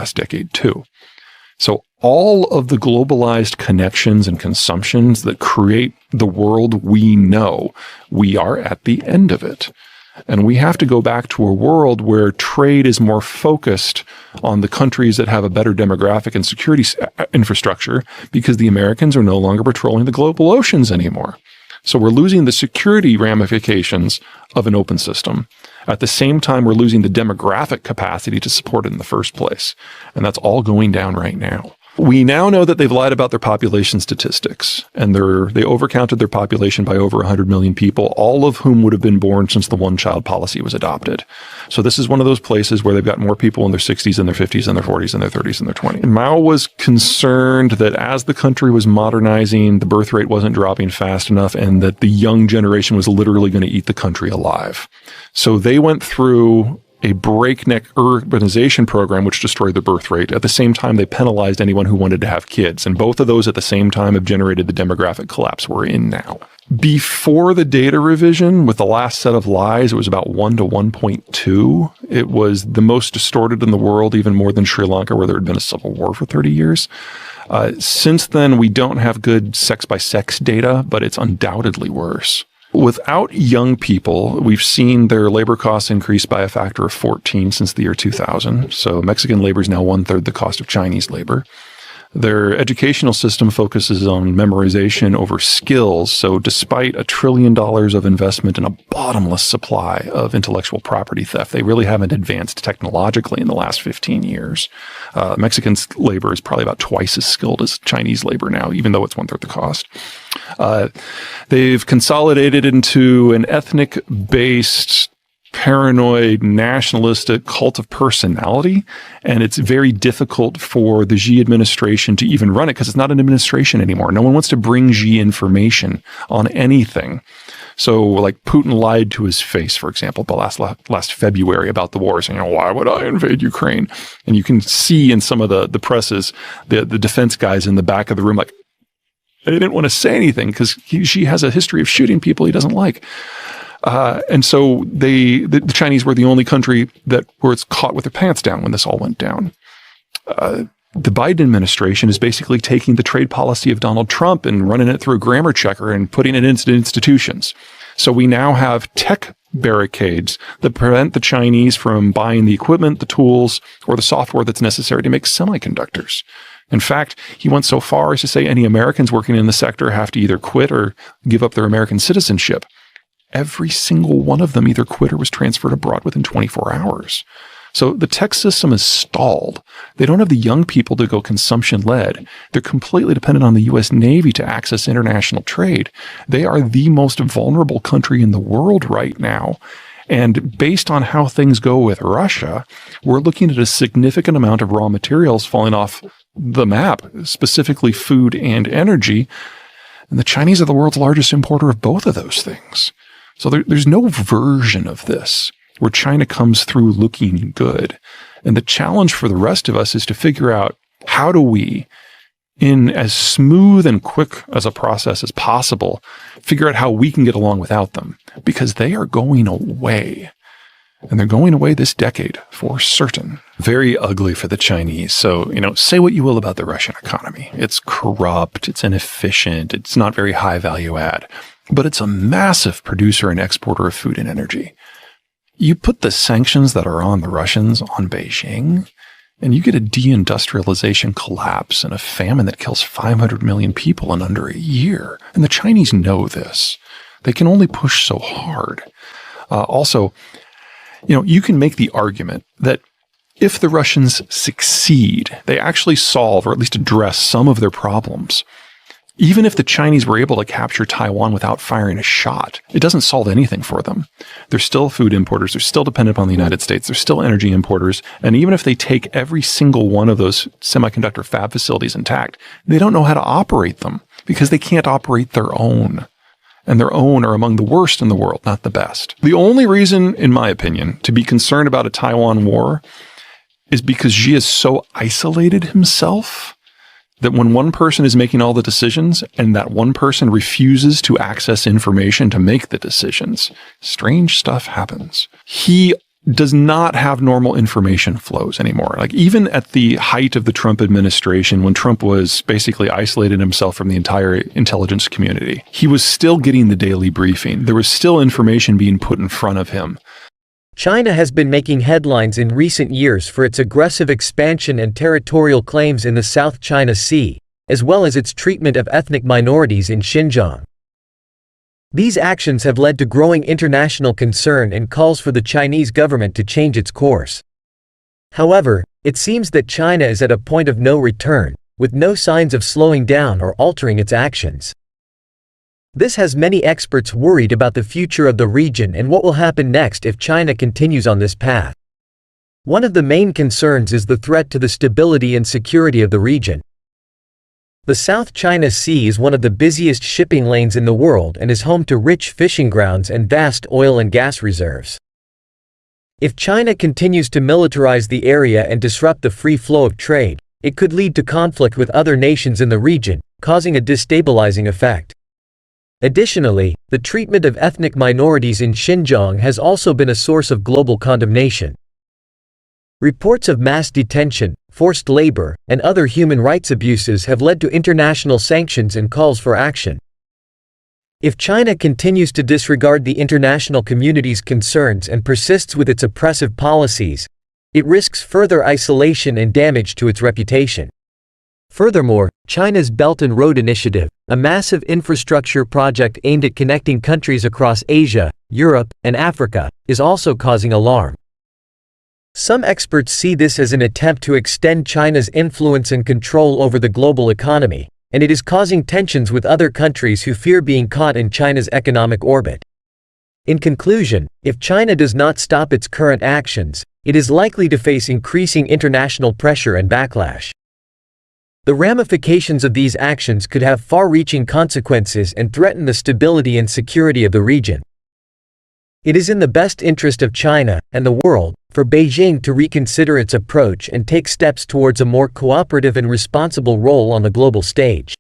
last decade too. So all of the globalized connections and consumptions that create the world we know, we are at the end of it. And we have to go back to a world where trade is more focused on the countries that have a better demographic and security infrastructure, because the Americans are no longer patrolling the global oceans anymore. So we're losing the security ramifications of an open system. At the same time, we're losing the demographic capacity to support it in the first place. And that's all going down right now. We now know that they've lied about their population statistics, and they overcounted their population by over 100 million people, all of whom would have been born since the one-child policy was adopted. So this is one of those places where they've got more people in their 60s and their 50s and their 40s and their 30s and their 20s. And Mao was concerned that as the country was modernizing, the birth rate wasn't dropping fast enough, and that the young generation was literally going to eat the country alive. So they went through a breakneck urbanization program which destroyed the birth rate. At the same time, they penalized anyone who wanted to have kids. And both of those at the same time have generated the demographic collapse we're in now. Before the data revision, with the last set of lies, it was about 1 to 1.2. It was the most distorted in the world, even more than Sri Lanka, where there had been a civil war for 30 years. Since then, we don't have good sex-by-sex data, but it's undoubtedly worse. Without young people, we've seen their labor costs increase by a factor of 14 since the year 2000. So Mexican labor is now 1/3 the cost of Chinese labor. Their educational system focuses on memorization over skills. So despite $1 trillion of investment in a bottomless supply of intellectual property theft, they really haven't advanced technologically in the last 15 years. Mexican labor is probably about twice as skilled as Chinese labor now, even though it's 1/3 the cost. They've consolidated into an ethnic-based, paranoid, nationalistic cult of personality, and it's very difficult for the Xi administration to even run it because it's not an administration anymore. No one wants to bring Xi information on anything. So, like, Putin lied to his face, for example, last February about the war, saying, why would I invade Ukraine? And you can see in some of the presses, the defense guys in the back of the room, like, they didn't want to say anything because Xi has a history of shooting people he doesn't like. And so the Chinese were the only country that was caught with their pants down when this all went down. The Biden administration is basically taking the trade policy of Donald Trump and running it through a grammar checker and putting it into institutions. So we now have tech barricades that prevent the Chinese from buying the equipment, the tools, or the software that's necessary to make semiconductors. In fact, he went so far as to say any Americans working in the sector have to either quit or give up their American citizenship. Every single one of them either quit or was transferred abroad within 24 hours. So the tech system is stalled. They don't have the young people to go consumption-led. They're completely dependent on the U.S. Navy to access international trade. They are the most vulnerable country in the world right now. And based on how things go with Russia, we're looking at a significant amount of raw materials falling off the map, specifically food and energy. And the Chinese are the world's largest importer of both of those things. So there's no version of this where China comes through looking good. And the challenge for the rest of us is to figure out, how do we, in as smooth and quick as a process as possible, figure out how we can get along without them, because they are going away. And they're going away this decade for certain. Very ugly for the Chinese. So, say what you will about the Russian economy. It's corrupt, it's inefficient, it's not very high value add, but it's a massive producer and exporter of food and energy. You put the sanctions that are on the Russians on Beijing, and you get a deindustrialization collapse and a famine that kills 500 million people in under a year. And the Chinese know this. They can only push so hard. Also, you can make the argument that if the Russians succeed, they actually solve or at least address some of their problems. Even if the Chinese were able to capture Taiwan without firing a shot, it doesn't solve anything for them. They're still food importers. They're still dependent upon the United States. They're still energy importers. And even if they take every single one of those semiconductor fab facilities intact, they don't know how to operate them because they can't operate their own. And their own are among the worst in the world, not the best. The only reason, in my opinion, to be concerned about a Taiwan war is because Xi has so isolated himself that when one person is making all the decisions and that one person refuses to access information to make the decisions, strange stuff happens. He does not have normal information flows anymore. Like even at the height of the Trump administration, when Trump was basically isolated himself from the entire intelligence community, he was still getting the daily briefing. There was still information being put in front of him. China has been making headlines in recent years for its aggressive expansion and territorial claims in the South China Sea, as well as its treatment of ethnic minorities in Xinjiang. These actions have led to growing international concern and calls for the Chinese government to change its course. However, it seems that China is at a point of no return, with no signs of slowing down or altering its actions. This has many experts worried about the future of the region and what will happen next if China continues on this path. One of the main concerns is the threat to the stability and security of the region. The South China Sea is one of the busiest shipping lanes in the world and is home to rich fishing grounds and vast oil and gas reserves. If China continues to militarize the area and disrupt the free flow of trade, it could lead to conflict with other nations in the region, causing a destabilizing effect. Additionally, the treatment of ethnic minorities in Xinjiang has also been a source of global condemnation. Reports of mass detention, forced labor, and other human rights abuses have led to international sanctions and calls for action. If China continues to disregard the international community's concerns and persists with its oppressive policies, it risks further isolation and damage to its reputation. Furthermore, China's Belt and Road Initiative, a massive infrastructure project aimed at connecting countries across Asia, Europe, and Africa, is also causing alarm. Some experts see this as an attempt to extend China's influence and control over the global economy, and it is causing tensions with other countries who fear being caught in China's economic orbit. In conclusion, if China does not stop its current actions, it is likely to face increasing international pressure and backlash. The ramifications of these actions could have far-reaching consequences and threaten the stability and security of the region. It is in the best interest of China and the world for Beijing to reconsider its approach and take steps towards a more cooperative and responsible role on the global stage.